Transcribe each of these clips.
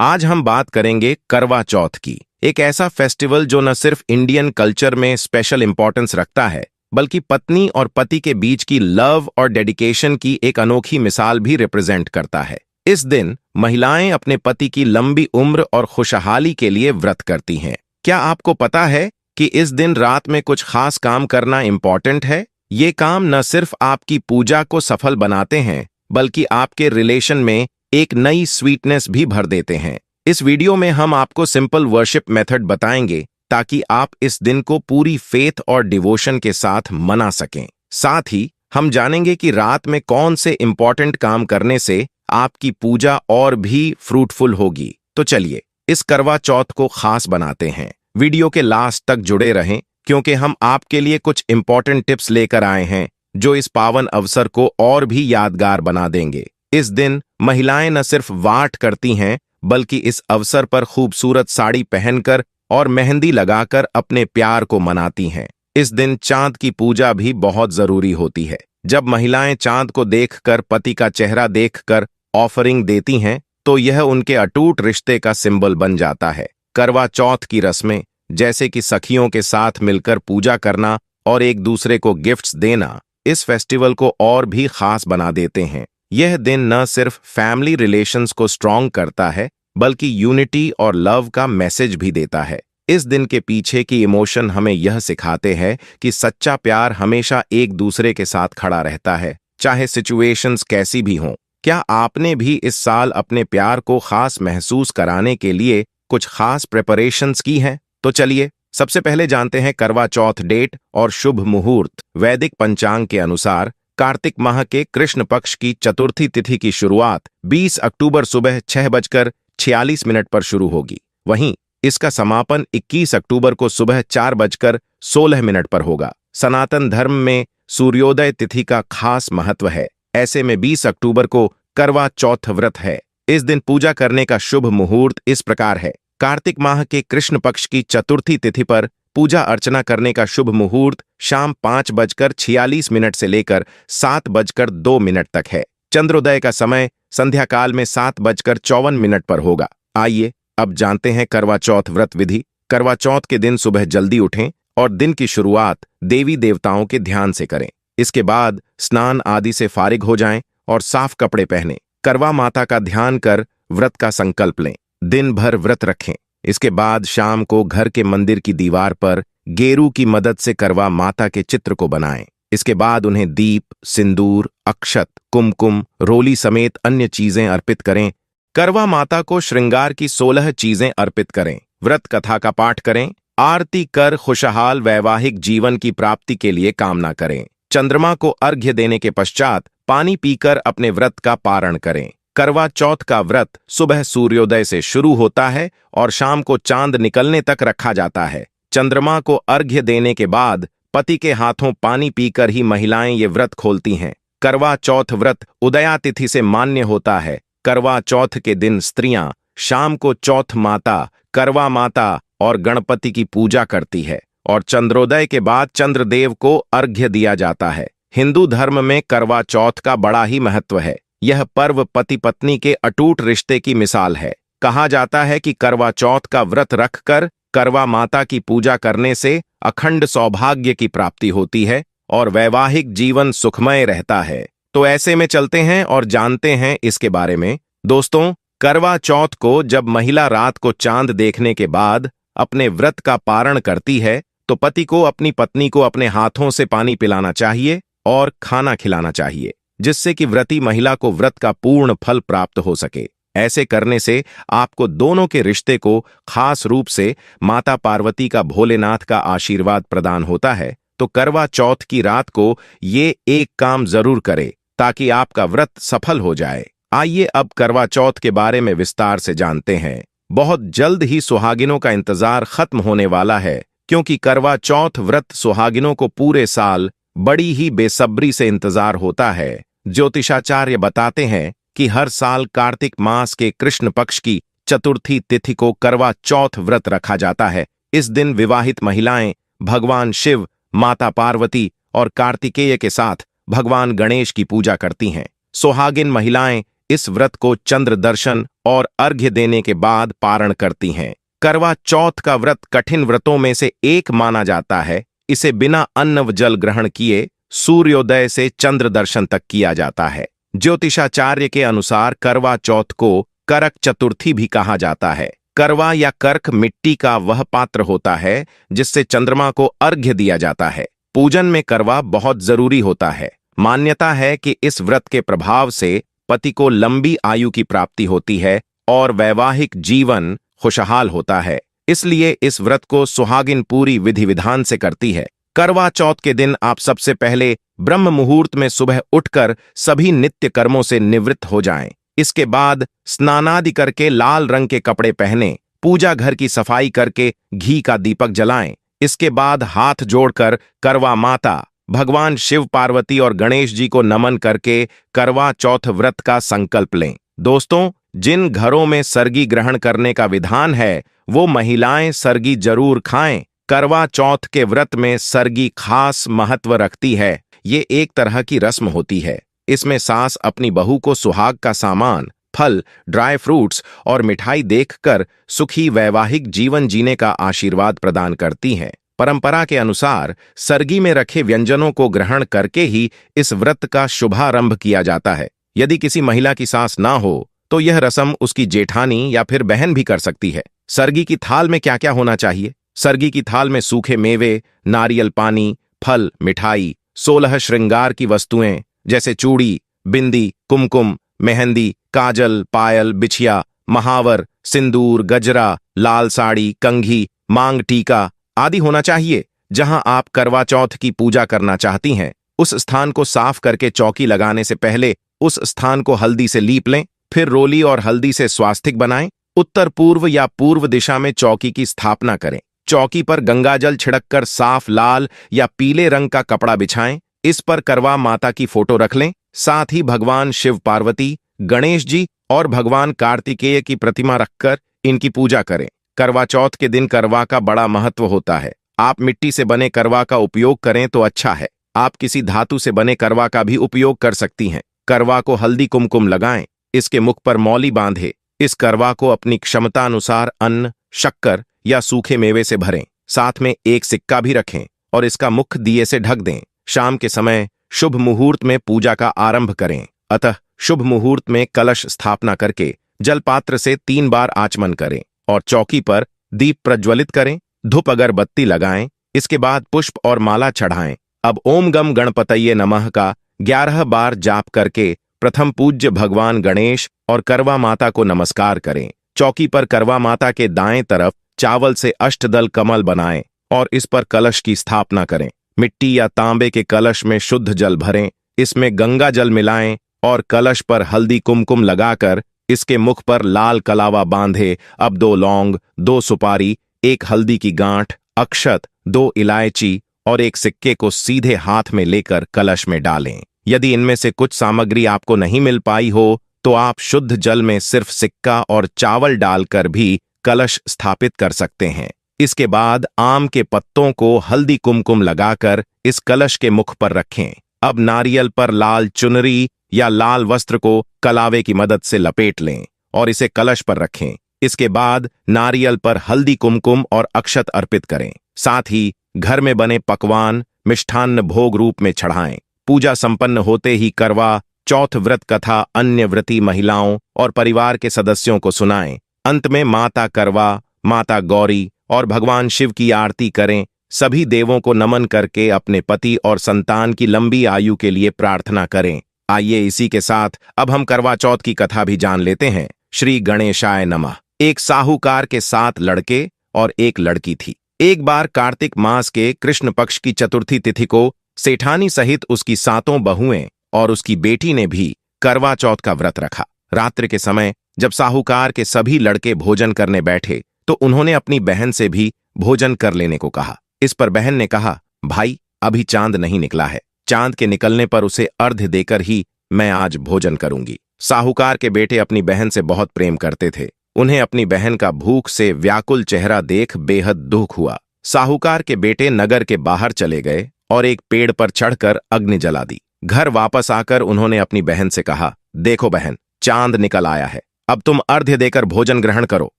आज हम बात करेंगे करवा चौथ की। एक ऐसा फेस्टिवल जो न सिर्फ इंडियन कल्चर में स्पेशल इंपॉर्टेंस रखता है, बल्कि पत्नी और पति के बीच की लव और डेडिकेशन की एक अनोखी मिसाल भी रिप्रेजेंट करता है। इस दिन महिलाएं अपने पति की लंबी उम्र और खुशहाली के लिए व्रत करती हैं। क्या आपको पता है कि इस दिन रात में कुछ खास काम करना इंपॉर्टेंट है? ये काम न सिर्फ आपकी पूजा को सफल बनाते हैं, बल्कि आपके रिलेशन में एक नई स्वीटनेस भी भर देते हैं। इस वीडियो में हम आपको सिंपल वर्शिप मेथड बताएंगे ताकि आप इस दिन को पूरी फेथ और डिवोशन के साथ मना सकें। साथ ही हम जानेंगे कि रात में कौन से इंपॉर्टेंट काम करने से आपकी पूजा और भी फ्रूटफुल होगी। तो चलिए इस करवा चौथ को खास बनाते हैं। वीडियो के लास्ट तक जुड़े रहें, क्योंकि हम आपके लिए कुछ इंपॉर्टेंट टिप्स लेकर आए हैं जो इस पावन अवसर को और भी यादगार बना देंगे। इस दिन महिलाएं न सिर्फ वाट करती हैं, बल्कि इस अवसर पर खूबसूरत साड़ी पहनकर और मेहंदी लगाकर अपने प्यार को मनाती हैं। इस दिन चांद की पूजा भी बहुत जरूरी होती है। जब महिलाएं चांद को देखकर, पति का चेहरा देखकर ऑफरिंग देती हैं, तो यह उनके अटूट रिश्ते का सिंबल बन जाता है। करवा चौथ की रस्में, जैसे कि सखियों के साथ मिलकर पूजा करना और एक दूसरे को गिफ्ट्स देना, इस फेस्टिवल को और भी खास बना देते हैं। यह दिन न सिर्फ फैमिली रिलेशंस को स्ट्रॉन्ग करता है, बल्कि यूनिटी और लव का मैसेज भी देता है। इस दिन के पीछे की इमोशन हमें यह सिखाते हैं कि सच्चा प्यार हमेशा एक दूसरे के साथ खड़ा रहता है, चाहे सिचुएशंस कैसी भी हों। क्या आपने भी इस साल अपने प्यार को खास महसूस कराने के लिए कुछ खास प्रिपरेशंस की हैं? तो चलिए सबसे पहले जानते हैं करवा चौथ डेट और शुभ मुहूर्त। वैदिक पंचांग के अनुसार कार्तिक माह के कृष्ण पक्ष की चतुर्थी तिथि की शुरुआत 20 अक्टूबर सुबह 6:46 पर शुरू होगी। वहीं इसका समापन 21 अक्टूबर को सुबह 4:16 पर होगा। सनातन धर्म में सूर्योदय तिथि का खास महत्व है। ऐसे में 20 अक्टूबर को करवा चौथ व्रत है। इस दिन पूजा करने का शुभ मुहूर्त इस प्रकार है। कार्तिक माह के कृष्ण पक्ष की चतुर्थी तिथि पर पूजा अर्चना करने का शुभ मुहूर्त शाम 5:46 से लेकर 7:02 तक है। चंद्रोदय का समय संध्या काल में 7:54 पर होगा। आइए अब जानते हैं करवा चौथ व्रत विधि। करवा चौथ के दिन सुबह जल्दी उठें और दिन की शुरुआत देवी देवताओं के ध्यान से करें। इसके बाद स्नान आदि से फारिग हो जाएं और साफ कपड़े पहनें। करवा माता का ध्यान कर व्रत का संकल्प लें। दिन भर व्रत रखें। इसके बाद शाम को घर के मंदिर की दीवार पर गेरू की मदद से करवा माता के चित्र को बनाएं। इसके बाद उन्हें दीप, सिंदूर, अक्षत, कुमकुम, रोली समेत अन्य चीजें अर्पित करें। करवा माता को श्रृंगार की 16 चीजें अर्पित करें। व्रत कथा का पाठ करें। आरती कर खुशहाल वैवाहिक जीवन की प्राप्ति के लिए कामना करें। चंद्रमा को अर्घ्य देने के पश्चात पानी पीकर अपने व्रत का पारण करें। करवा चौथ का व्रत सुबह सूर्योदय से शुरू होता है और शाम को चांद निकलने तक रखा जाता है। चंद्रमा को अर्घ्य देने के बाद पति के हाथों पानी पीकर ही महिलाएं ये व्रत खोलती हैं। करवा चौथ व्रत उदया तिथि से मान्य होता है। करवा चौथ के दिन स्त्रियां शाम को चौथ माता, करवा माता और गणपति की पूजा करती है और चंद्रोदय के बाद चंद्रदेव को अर्घ्य दिया जाता है। हिंदू धर्म में करवा चौथ का बड़ा ही महत्व है। यह पर्व पति पत्नी के अटूट रिश्ते की मिसाल है। कहा जाता है कि करवा चौथ का व्रत रखकर करवा माता की पूजा करने से अखंड सौभाग्य की प्राप्ति होती है और वैवाहिक जीवन सुखमय रहता है। तो ऐसे में चलते हैं और जानते हैं इसके बारे में। दोस्तों, करवा चौथ को जब महिला रात को चांद देखने के बाद अपने व्रत का पारण करती है, तो पति को अपनी पत्नी को अपने हाथों से पानी पिलाना चाहिए और खाना खिलाना चाहिए, जिससे कि व्रती महिला को व्रत का पूर्ण फल प्राप्त हो सके। ऐसे करने से आपको दोनों के रिश्ते को, खास रूप से माता पार्वती का भोलेनाथ का आशीर्वाद प्रदान होता है। तो करवा चौथ की रात को ये एक काम जरूर करे ताकि आपका व्रत सफल हो जाए। आइए अब करवा चौथ के बारे में विस्तार से जानते हैं। बहुत जल्द ही सुहागिनों का इंतजार खत्म होने वाला है, क्योंकि करवा चौथ व्रत सुहागिनों को पूरे साल बड़ी ही बेसब्री से इंतजार होता है। ज्योतिषाचार्य बताते हैं कि हर साल कार्तिक मास के कृष्ण पक्ष की चतुर्थी तिथि को करवा चौथ व्रत रखा जाता है। इस दिन विवाहित महिलाएं भगवान शिव, माता पार्वती और कार्तिकेय के साथ भगवान गणेश की पूजा करती हैं। सुहागिन महिलाएं इस व्रत को चंद्र दर्शन और अर्घ्य देने के बाद पारण करती हैं। करवा चौथ का व्रत कठिन व्रतों में से एक माना जाता है। इसे बिना अन्न व जल ग्रहण किए सूर्योदय से चंद्र दर्शन तक किया जाता है। ज्योतिषाचार्य के अनुसार करवा चौथ को करक चतुर्थी भी कहा जाता है। करवा या कर्क मिट्टी का वह पात्र होता है जिससे चंद्रमा को अर्घ्य दिया जाता है। पूजन में करवा बहुत जरूरी होता है। मान्यता है कि इस व्रत के प्रभाव से पति को लंबी आयु की प्राप्ति होती है और वैवाहिक जीवन खुशहाल होता है। इसलिए इस व्रत को सुहागिन पूरी विधि विधान से करती है। करवा चौथ के दिन आप सबसे पहले ब्रह्म मुहूर्त में सुबह उठकर सभी नित्य कर्मों से निवृत्त हो जाएं। इसके बाद स्नानादि करके लाल रंग के कपड़े पहने पूजा घर की सफाई करके घी का दीपक जलाएं। इसके बाद हाथ जोड़कर करवा माता, भगवान शिव, पार्वती और गणेश जी को नमन करके करवा चौथ व्रत का संकल्प लें। दोस्तों, जिन घरों में सरगी ग्रहण करने का विधान है वो महिलाएं सरगी जरूर खाएं। करवा चौथ के व्रत में सरगी खास महत्व रखती है। ये एक तरह की रस्म होती है। इसमें सास अपनी बहू को सुहाग का सामान, फल, ड्राई फ्रूट्स और मिठाई देखकर सुखी वैवाहिक जीवन जीने का आशीर्वाद प्रदान करती हैं। परंपरा के अनुसार सरगी में रखे व्यंजनों को ग्रहण करके ही इस व्रत का शुभारंभ किया जाता है। यदि किसी महिला की सास ना हो तो यह रस्म उसकी जेठानी या फिर बहन भी कर सकती है। सरगी की थाल में क्या क्या होना चाहिए? सरगी की थाल में सूखे मेवे, नारियल पानी, फल, मिठाई, 16 श्रृंगार की वस्तुएं जैसे चूड़ी, बिंदी, कुमकुम, मेहंदी, काजल, पायल, बिछिया, महावर, सिंदूर, गजरा, लाल साड़ी, कंघी, मांग टीका आदि होना चाहिए। जहां आप करवा चौथ की पूजा करना चाहती हैं उस स्थान को साफ करके चौकी लगाने से पहले उस स्थान को हल्दी से लीप लें। फिर रोली और हल्दी से स्वास्तिक बनाएं। उत्तर पूर्व या पूर्व दिशा में चौकी की स्थापना करें। चौकी पर गंगाजल छिड़ककर साफ लाल या पीले रंग का कपड़ा बिछाएं। इस पर करवा माता की फोटो रख लें। साथ ही भगवान शिव, पार्वती, गणेश जी और भगवान कार्तिकेय की प्रतिमा रखकर इनकी पूजा करें। करवा चौथ के दिन करवा का बड़ा महत्व होता है। आप मिट्टी से बने करवा का उपयोग करें तो अच्छा है। आप किसी धातु से बने करवा का भी उपयोग कर सकती हैं। करवा को हल्दी कुमकुम लगाएं। इसके मुख पर मौली बांधे। इस करवा को अपनी क्षमता अनुसार अन्न, शक्कर या सूखे मेवे से भरें। साथ में एक सिक्का भी रखें और इसका मुख दिए से ढक दें। शाम के समय शुभ मुहूर्त में पूजा का आरंभ करें। अतः शुभ मुहूर्त में कलश स्थापना करके जलपात्र से 3 बार आचमन करें और चौकी पर दीप प्रज्वलित करें। धूप अगरबत्ती लगाएं। इसके बाद पुष्प और माला चढ़ाएं। अब ओम गम गणपतये नमः का 11 बार जाप करके प्रथम पूज्य भगवान गणेश और करवा माता को नमस्कार करें। चौकी पर करवा माता के दाएं तरफ चावल से अष्टदल कमल बनाएं और इस पर कलश की स्थापना करें। मिट्टी या तांबे के कलश में शुद्ध जल भरें। इसमें गंगा जल मिलाएं और कलश पर हल्दी कुमकुम लगाकर इसके मुख पर लाल कलावा बांधे। अब 2 लौंग, 2 सुपारी, 1 हल्दी की गांठ, अक्षत, 2 इलायची और 1 सिक्के को सीधे हाथ में लेकर कलश में डालें। यदि इनमें से कुछ सामग्री आपको नहीं मिल पाई हो तो आप शुद्ध जल में सिर्फ सिक्का और चावल डालकर भी कलश स्थापित कर सकते हैं। इसके बाद आम के पत्तों को हल्दी कुमकुम लगाकर इस कलश के मुख पर रखें। अब नारियल पर लाल चुनरी या लाल वस्त्र को कलावे की मदद से लपेट लें और इसे कलश पर रखें। इसके बाद नारियल पर हल्दी कुमकुम और अक्षत अर्पित करें। साथ ही घर में बने पकवान मिष्ठान्न भोग रूप में चढ़ाएं। पूजा संपन्न होते ही करवा चौथ व्रत कथा अन्य व्रती महिलाओं और परिवार के सदस्यों को सुनाएं। अंत में माता करवा, माता गौरी और भगवान शिव की आरती करें। सभी देवों को नमन करके अपने पति और संतान की लंबी आयु के लिए प्रार्थना करें। आइए इसी के साथ अब हम करवा चौथ की कथा भी जान लेते हैं। श्री गणेशाय नमः। एक साहूकार के 7 लड़के और 1 लड़की थी। एक बार कार्तिक मास के कृष्ण पक्ष की चतुर्थी तिथि को सेठानी सहित उसकी 7 बहुएं और उसकी बेटी ने भी करवा चौथ का व्रत रखा। रात्रि के समय जब साहूकार के सभी लड़के भोजन करने बैठे तो उन्होंने अपनी बहन से भी भोजन कर लेने को कहा। इस पर बहन ने कहा, भाई अभी चांद नहीं निकला है। चांद के निकलने पर उसे अर्घ्य देकर ही मैं आज भोजन करूंगी। साहूकार के बेटे अपनी बहन से बहुत प्रेम करते थे। उन्हें अपनी बहन का भूख से व्याकुल चेहरा देख बेहद दुख हुआ। साहूकार के बेटे नगर के बाहर चले गए और एक पेड़ पर चढ़कर अग्नि जला दी। घर वापस आकर उन्होंने अपनी बहन से कहा, देखो बहन, चांद निकल आया है, अब तुम अर्घ्य देकर भोजन ग्रहण करो।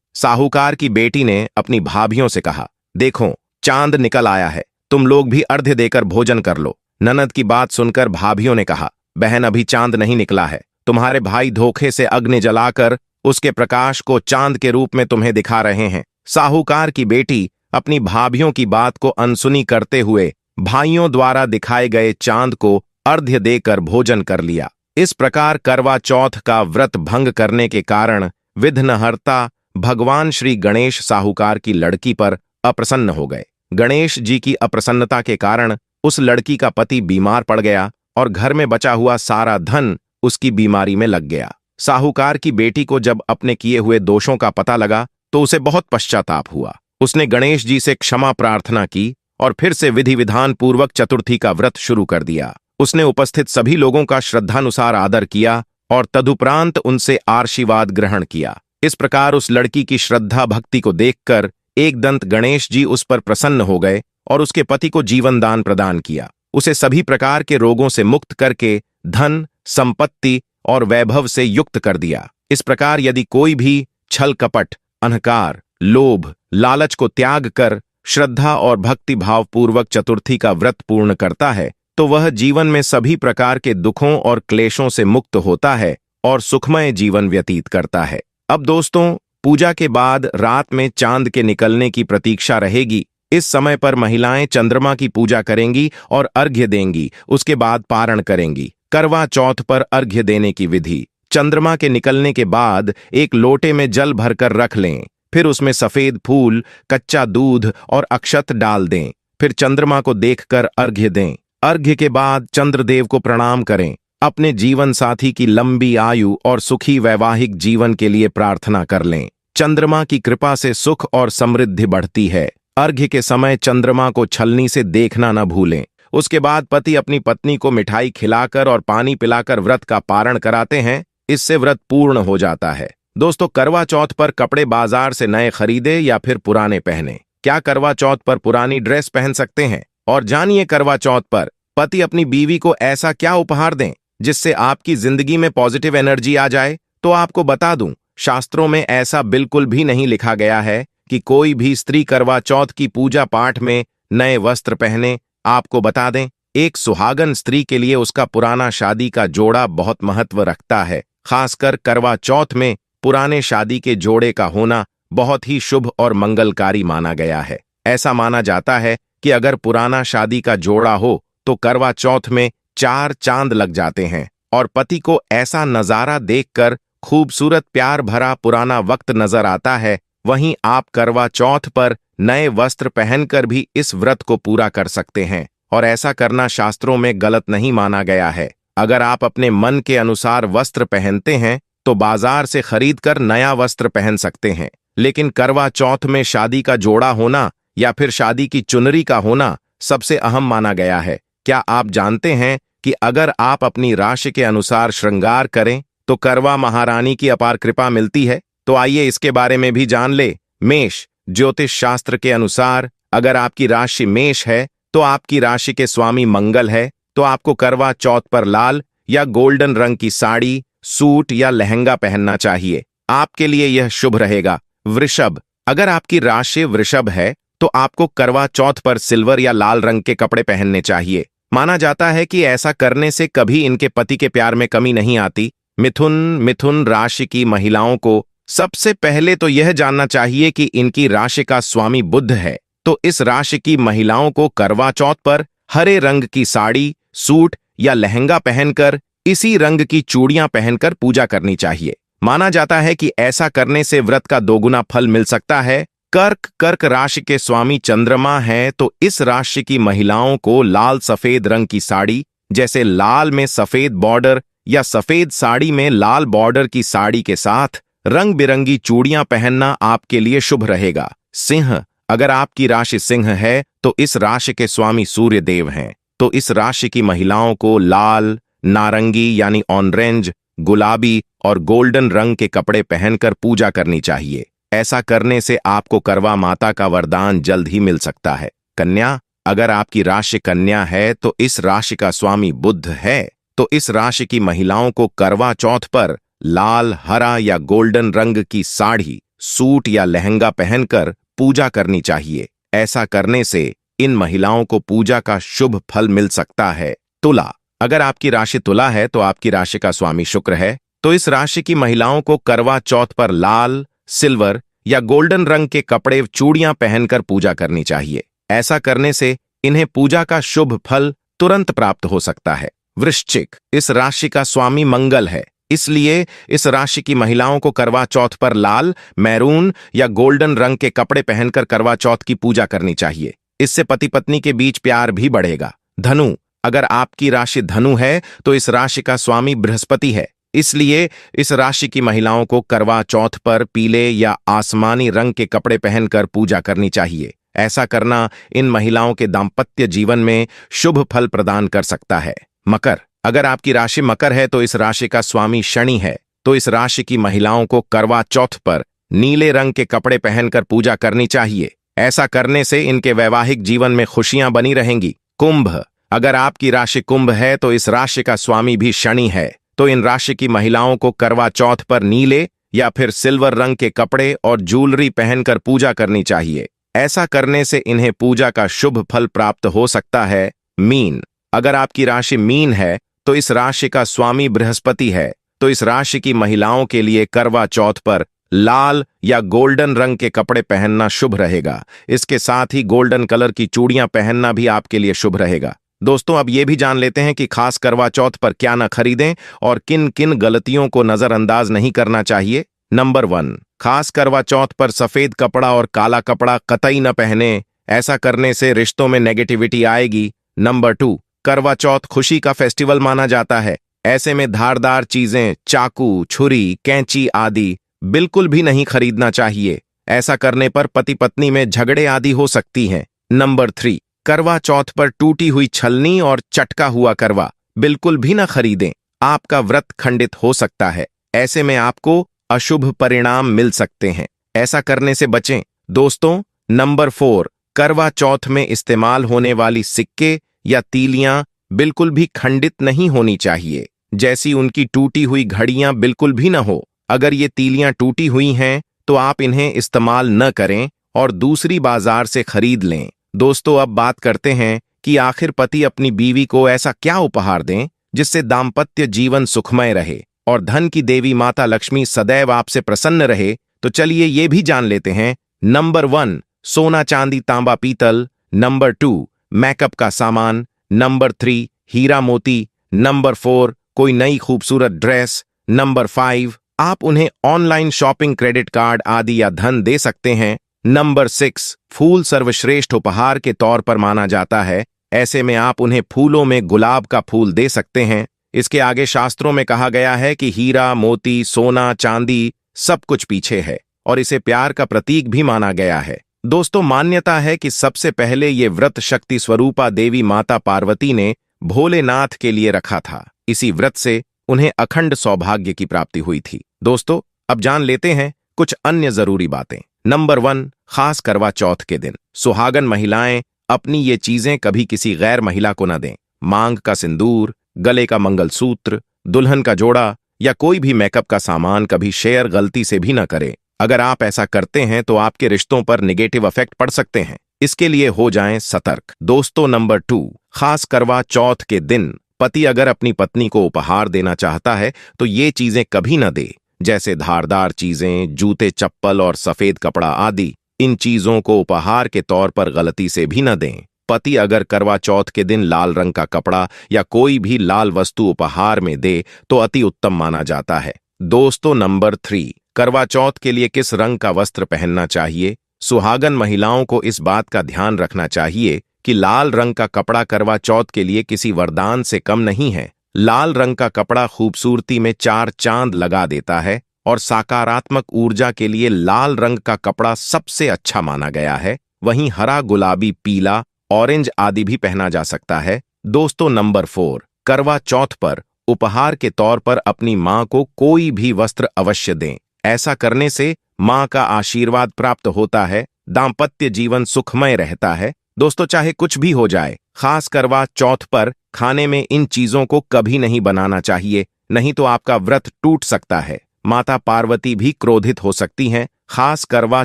साहूकार की बेटी ने अपनी भाभियों से कहा, देखो चांद निकल आया है, तुम लोग भी अर्घ्य देकर भोजन कर लो। ननद की बात सुनकर भाभियों ने कहा, बहन अभी चांद नहीं निकला है, तुम्हारे भाई धोखे से अग्नि जलाकर उसके प्रकाश को चांद के रूप में तुम्हें दिखा रहे हैं। साहूकार की बेटी अपनी भाभियों की बात को अनसुनी करते हुए भाइयों द्वारा दिखाए गए चांद को अर्घ्य देकर भोजन कर लिया। इस प्रकार करवा चौथ का व्रत भंग करने के कारण विघ्नहर्ता भगवान श्री गणेश साहूकार की लड़की पर अप्रसन्न हो गए। गणेश जी की अप्रसन्नता के कारण उस लड़की का पति बीमार पड़ गया और घर में बचा हुआ सारा धन उसकी बीमारी में लग गया। साहूकार की बेटी को जब अपने किए हुए दोषों का पता लगा तो उसे बहुत पश्चाताप हुआ। उसने गणेश जी से क्षमा प्रार्थना की और फिर से विधि विधान पूर्वक चतुर्थी का व्रत शुरू कर दिया। उसने उपस्थित सभी लोगों का श्रद्धानुसार आदर किया और तदुपरांत उनसे आशीर्वाद ग्रहण किया। इस प्रकार उस लड़की की श्रद्धा भक्ति को देखकर एकदंत गणेश जी उस पर प्रसन्न हो गए और उसके पति को जीवन दान प्रदान किया। उसे सभी प्रकार के रोगों से मुक्त करके धन, संपत्ति और वैभव से युक्त कर दिया। इस प्रकार यदि कोई भी छल कपट, अहंकार, लोभ, लालच को त्याग कर श्रद्धा और भक्ति भाव पूर्वक चतुर्थी का व्रत पूर्ण करता है तो वह जीवन में सभी प्रकार के दुखों और क्लेशों से मुक्त होता है और सुखमय जीवन व्यतीत करता है। अब दोस्तों, पूजा के बाद रात में चांद के निकलने की प्रतीक्षा रहेगी। इस समय पर महिलाएं चंद्रमा की पूजा करेंगी और अर्घ्य देंगी, उसके बाद पारण करेंगी। करवा चौथ पर अर्घ्य देने की विधि: चंद्रमा के निकलने के बाद एक लोटे में जल भरकर रख लें, फिर उसमें सफेद फूल, कच्चा दूध और अक्षत डाल दें। फिर चंद्रमा को देखकर अर्घ्य दें। अर्घ्य के बाद चंद्रदेव को प्रणाम करें। अपने जीवन साथी की लंबी आयु और सुखी वैवाहिक जीवन के लिए प्रार्थना कर लें। चंद्रमा की कृपा से सुख और समृद्धि बढ़ती है। अर्घ्य के समय चंद्रमा को छलनी से देखना न भूलें। उसके बाद पति अपनी पत्नी को मिठाई खिलाकर और पानी पिलाकर व्रत का पारण कराते हैं। इससे व्रत पूर्ण हो जाता है। दोस्तों, करवा चौथ पर कपड़े बाजार से नए खरीदे या फिर पुराने पहने। क्या करवा चौथ पर पुरानी ड्रेस पहन सकते हैं? और जानिए करवा चौथ पर पति अपनी बीवी को ऐसा क्या उपहार दें जिससे आपकी जिंदगी में पॉजिटिव एनर्जी आ जाए। तो आपको बता दूं, शास्त्रों में ऐसा बिल्कुल भी नहीं लिखा गया है कि कोई भी स्त्री करवा चौथ की पूजा पाठ में नए वस्त्र पहने। आपको बता दें, एक सुहागन स्त्री के लिए उसका पुराना शादी का जोड़ा बहुत महत्व रखता है। खासकर करवा चौथ में पुराने शादी के जोड़े का होना बहुत ही शुभ और मंगलकारी माना गया है। ऐसा माना जाता है कि अगर पुराना शादी का जोड़ा हो तो करवा चौथ में 4 चांद लग जाते हैं और पति को ऐसा नजारा देखकर खूबसूरत प्यार भरा पुराना वक्त नजर आता है। वहीं आप करवा चौथ पर नए वस्त्र पहनकर भी इस व्रत को पूरा कर सकते हैं और ऐसा करना शास्त्रों में गलत नहीं माना गया है। अगर आप अपने मन के अनुसार वस्त्र पहनते हैं तो बाजार से खरीदकर नया वस्त्र पहन सकते हैं, लेकिन करवा चौथ में शादी का जोड़ा होना या फिर शादी की चुनरी का होना सबसे अहम माना गया है। क्या आप जानते हैं कि अगर आप अपनी राशि के अनुसार श्रृंगार करें तो करवा महारानी की अपार कृपा मिलती है? तो आइए इसके बारे में भी जान ले। मेष, ज्योतिष शास्त्र के अनुसार अगर आपकी राशि मेष है तो आपकी राशि के स्वामी मंगल है, तो आपको करवा चौथ पर लाल या गोल्डन रंग की साड़ी, सूट या लहंगा पहनना चाहिए। आपके लिए यह शुभ रहेगा। वृषभ, अगर आपकी राशि वृषभ है तो आपको करवा चौथ पर सिल्वर या लाल रंग के कपड़े पहनने चाहिए। माना जाता है कि ऐसा करने से कभी इनके पति के प्यार में कमी नहीं आती। मिथुन राशि की महिलाओं को सबसे पहले तो यह जानना चाहिए कि इनकी राशि का स्वामी बुध है, तो इस राशि की महिलाओं को करवा चौथ पर हरे रंग की साड़ी, सूट या लहंगा पहनकर इसी रंग की चूड़ियां पहनकर पूजा करनी चाहिए। माना जाता है कि ऐसा करने से व्रत का दोगुना फल मिल सकता है। कर्क राशि के स्वामी चंद्रमा है, तो इस राशि की महिलाओं को लाल सफेद रंग की साड़ी, जैसे लाल में सफेद बॉर्डर या सफेद साड़ी में लाल बॉर्डर की साड़ी के साथ रंग बिरंगी चूड़ियां पहनना आपके लिए शुभ रहेगा। सिंह, अगर आपकी राशि सिंह है तो इस राशि के स्वामी सूर्य देव हैं, तो इस राशि की महिलाओं को लाल, नारंगी यानी ऑरेंज, गुलाबी और गोल्डन रंग के कपड़े पहनकर पूजा करनी चाहिए। ऐसा करने से आपको करवा माता का वरदान जल्द ही मिल सकता है। कन्या, अगर आपकी राशि कन्या है तो इस राशि का स्वामी बुध है, तो इस राशि की महिलाओं को करवा चौथ पर लाल, हरा या गोल्डन रंग की साड़ी, सूट या लहंगा पहनकर पूजा करनी चाहिए। ऐसा करने से इन महिलाओं को पूजा का शुभ फल मिल सकता है। तुला, अगर आपकी राशि तुला है तो आपकी राशि का स्वामी शुक्र है, तो इस राशि की महिलाओं को करवा चौथ पर लाल, सिल्वर या गोल्डन रंग के कपड़े, चूड़ियां पहनकर पूजा करनी चाहिए। ऐसा करने से इन्हें पूजा का शुभ फल तुरंत प्राप्त हो सकता है। वृश्चिक, इस राशि का स्वामी मंगल है, इसलिए इस राशि की महिलाओं को करवा चौथ पर लाल, मैरून या गोल्डन रंग के कपड़े पहनकर करवा चौथ की पूजा करनी चाहिए। इससे पति पत्नी के बीच प्यार भी बढ़ेगा। धनु, अगर आपकी राशि धनु है तो इस राशि का स्वामी बृहस्पति है, इसलिए इस राशि की महिलाओं को करवा चौथ पर पीले या आसमानी रंग के कपड़े पहनकर पूजा करनी चाहिए। ऐसा करना इन महिलाओं के दाम्पत्य जीवन में शुभ फल प्रदान कर सकता है। मकर, अगर आपकी राशि मकर है तो इस राशि का स्वामी शनि है, तो इस राशि की महिलाओं को करवा चौथ पर नीले रंग के कपड़े पहनकर पूजा करनी चाहिए। ऐसा करने से इनके वैवाहिक जीवन में खुशियां बनी रहेंगी। कुंभ, अगर आपकी राशि कुंभ है तो इस राशि का स्वामी भी शनि है, तो इन राशि की महिलाओं को करवा चौथ पर नीले या फिर सिल्वर रंग के कपड़े और ज्वेलरी पहनकर पूजा करनी चाहिए। ऐसा करने से इन्हें पूजा का शुभ फल प्राप्त हो सकता है। मीन, अगर आपकी राशि मीन है तो इस राशि का स्वामी बृहस्पति है, तो इस राशि की महिलाओं के लिए करवा चौथ पर लाल या गोल्डन रंग के कपड़े पहनना शुभ रहेगा। इसके साथ ही गोल्डन कलर की चूड़ियां पहनना भी आपके लिए शुभ रहेगा। दोस्तों, अब ये भी जान लेते हैं कि खास करवा चौथ पर क्या न खरीदें और किन किन गलतियों को नजरअंदाज नहीं करना चाहिए। नंबर 1, खास करवा चौथ पर सफेद कपड़ा और काला कपड़ा कतई न पहने, ऐसा करने से रिश्तों में नेगेटिविटी आएगी। नंबर 2, करवा चौथ खुशी का फेस्टिवल माना जाता है, ऐसे में धारदार चीजें, चाकू, छुरी, कैंची आदि बिल्कुल भी नहीं खरीदना चाहिए। ऐसा करने पर पति पत्नी में झगड़े आदि हो सकती हैं। नंबर 3, करवा चौथ पर टूटी हुई छलनी और चटका हुआ करवा बिल्कुल भी न खरीदें, आपका व्रत खंडित हो सकता है। ऐसे में आपको अशुभ परिणाम मिल सकते हैं, ऐसा करने से बचें। दोस्तों, नंबर 4, करवा चौथ में इस्तेमाल होने वाली सिक्के या तीलियां बिल्कुल भी खंडित नहीं होनी चाहिए, जैसी उनकी टूटी हुई घड़ियां बिल्कुल भी न हो। अगर ये तीलियां टूटी हुई हैं तो आप इन्हें इस्तेमाल न करें और दूसरी बाजार से खरीद लें। दोस्तों, अब बात करते हैं कि आखिर पति अपनी बीवी को ऐसा क्या उपहार दें जिससे दाम्पत्य जीवन सुखमय रहे और धन की देवी माता लक्ष्मी सदैव आपसे प्रसन्न रहे। तो चलिए ये भी जान लेते हैं। नंबर 1, सोना चांदी तांबा पीतल। नंबर 2, मेकअप का सामान। नंबर 3, हीरा मोती। नंबर 4, कोई नई खूबसूरत ड्रेस। नंबर 5, आप उन्हें ऑनलाइन शॉपिंग, क्रेडिट कार्ड आदि या धन दे सकते हैं। नंबर 6, फूल सर्वश्रेष्ठ उपहार के तौर पर माना जाता है, ऐसे में आप उन्हें फूलों में गुलाब का फूल दे सकते हैं। इसके आगे शास्त्रों में कहा गया है कि हीरा, मोती, सोना, चांदी सब कुछ पीछे है और इसे प्यार का प्रतीक भी माना गया है। दोस्तों, मान्यता है कि सबसे पहले ये व्रत शक्ति स्वरूपा देवी माता पार्वती ने भोलेनाथ के लिए रखा था। इसी व्रत से उन्हें अखंड सौभाग्य की प्राप्ति हुई थी। दोस्तों, अब जान लेते हैं कुछ अन्य जरूरी बातें। नंबर 1, खास करवा चौथ के दिन सुहागन महिलाएं अपनी ये चीजें कभी किसी गैर महिला को न दें। मांग का सिंदूर, गले का मंगलसूत्र, दुल्हन का जोड़ा या कोई भी मेकअप का सामान कभी शेयर गलती से भी न करें। अगर आप ऐसा करते हैं तो आपके रिश्तों पर नेगेटिव इफेक्ट पड़ सकते हैं, इसके लिए हो जाएं सतर्क। दोस्तों, नंबर 2, खास करवा चौथ के दिन पति अगर अपनी पत्नी को उपहार देना चाहता है तो ये चीजें कभी न दे, जैसे धारदार चीजें, जूते, चप्पल और सफेद कपड़ा आदि। इन चीजों को उपहार के तौर पर गलती से भी न दें। पति अगर करवा चौथ के दिन लाल रंग का कपड़ा या कोई भी लाल वस्तु उपहार में दे तो अति उत्तम माना जाता है। दोस्तों, नंबर 3, करवा चौथ के लिए किस रंग का वस्त्र पहनना चाहिए। सुहागन महिलाओं को इस बात का ध्यान रखना चाहिए कि लाल रंग का कपड़ा करवा चौथ के लिए किसी वरदान से कम नहीं है। लाल रंग का कपड़ा खूबसूरती में 4 चांद लगा देता है और सकारात्मक ऊर्जा के लिए लाल रंग का कपड़ा सबसे अच्छा माना गया है। वहीं हरा, गुलाबी, पीला, ऑरेंज आदि भी पहना जा सकता है। दोस्तों, नंबर 4, करवा चौथ पर उपहार के तौर पर अपनी मां को कोई भी वस्त्र अवश्य दें। ऐसा करने से मां का आशीर्वाद प्राप्त होता है, दाम्पत्य जीवन सुखमय रहता है। दोस्तों, चाहे कुछ भी हो जाए, खास करवा चौथ पर खाने में इन चीजों को कभी नहीं बनाना चाहिए, नहीं तो आपका व्रत टूट सकता है। माता पार्वती भी क्रोधित हो सकती हैं। खास करवा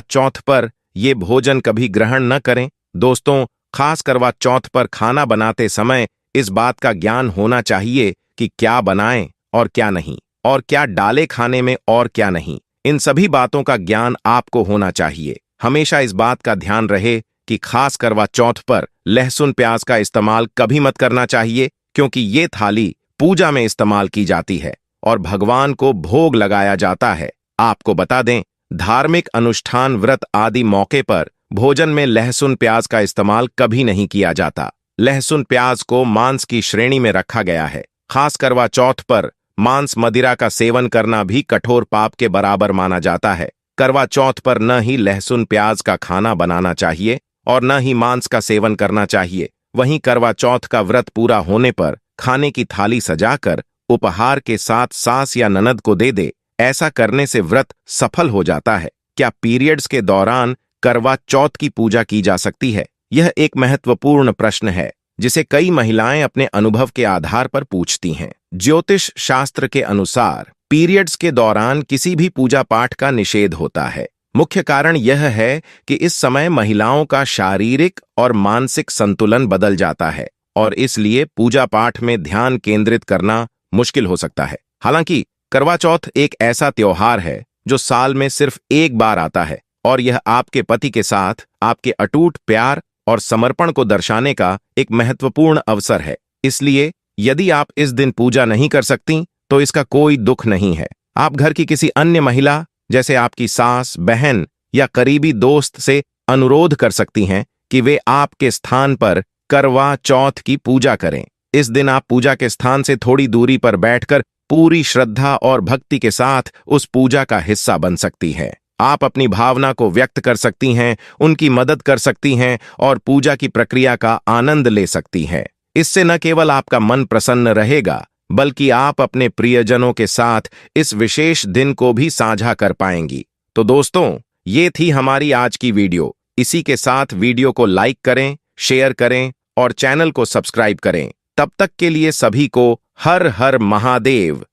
चौथ पर ये भोजन कभी ग्रहण न करें। दोस्तों, खास करवा चौथ पर खाना बनाते समय इस बात का ज्ञान होना चाहिए कि क्या बनाएं और क्या नहीं, और क्या डाले खाने में और क्या नहीं। इन सभी बातों का ज्ञान आपको होना चाहिए। हमेशा इस बात का ध्यान रहे कि खास करवा चौथ पर लहसुन प्याज का इस्तेमाल कभी मत करना चाहिए, क्योंकि ये थाली पूजा में इस्तेमाल की जाती है और भगवान को भोग लगाया जाता है। आपको बता दें, धार्मिक अनुष्ठान, व्रत आदि मौके पर भोजन में लहसुन प्याज का इस्तेमाल कभी नहीं किया जाता। लहसुन प्याज को मांस की श्रेणी में रखा गया है। खास करवा चौथ पर मांस मदिरा का सेवन करना भी कठोर पाप के बराबर माना जाता है। करवा चौथ पर न ही लहसुन प्याज का खाना बनाना चाहिए और न ही मांस का सेवन करना चाहिए। वहीं करवा चौथ का व्रत पूरा होने पर खाने की थाली सजाकर उपहार के साथ सास या ननद को दे दे। ऐसा करने से व्रत सफल हो जाता है। क्या पीरियड्स के दौरान करवा चौथ की पूजा की जा सकती है? यह एक महत्वपूर्ण प्रश्न है जिसे कई महिलाएं अपने अनुभव के आधार पर पूछती हैं। ज्योतिष शास्त्र के अनुसार पीरियड्स के दौरान किसी भी पूजा पाठ का निषेध होता है। मुख्य कारण यह है कि इस समय महिलाओं का शारीरिक और मानसिक संतुलन बदल जाता है और इसलिए पूजा पाठ में ध्यान केंद्रित करना मुश्किल हो सकता है। हालांकि करवा चौथ एक ऐसा त्योहार है जो साल में सिर्फ एक बार आता है और यह आपके पति के साथ आपके अटूट प्यार और समर्पण को दर्शाने का एक महत्वपूर्ण अवसर है। इसलिए यदि आप इस दिन पूजा नहीं कर सकती तो इसका कोई दुख नहीं है। आप घर की किसी अन्य महिला जैसे आपकी सास, बहन या करीबी दोस्त से अनुरोध कर सकती हैं कि वे आपके स्थान पर करवा चौथ की पूजा करें। इस दिन आप पूजा के स्थान से थोड़ी दूरी पर बैठकर पूरी श्रद्धा और भक्ति के साथ उस पूजा का हिस्सा बन सकती हैं। आप अपनी भावना को व्यक्त कर सकती हैं, उनकी मदद कर सकती हैं और पूजा की प्रक्रिया का आनंद ले सकती हैं। इससे न केवल आपका मन प्रसन्न रहेगा, बल्कि आप अपने प्रियजनों के साथ इस विशेष दिन को भी साझा कर पाएंगी। तो दोस्तों, ये थी हमारी आज की वीडियो। इसी के साथ वीडियो को लाइक करें, शेयर करें और चैनल को सब्सक्राइब करें। तब तक के लिए सभी को हर हर महादेव।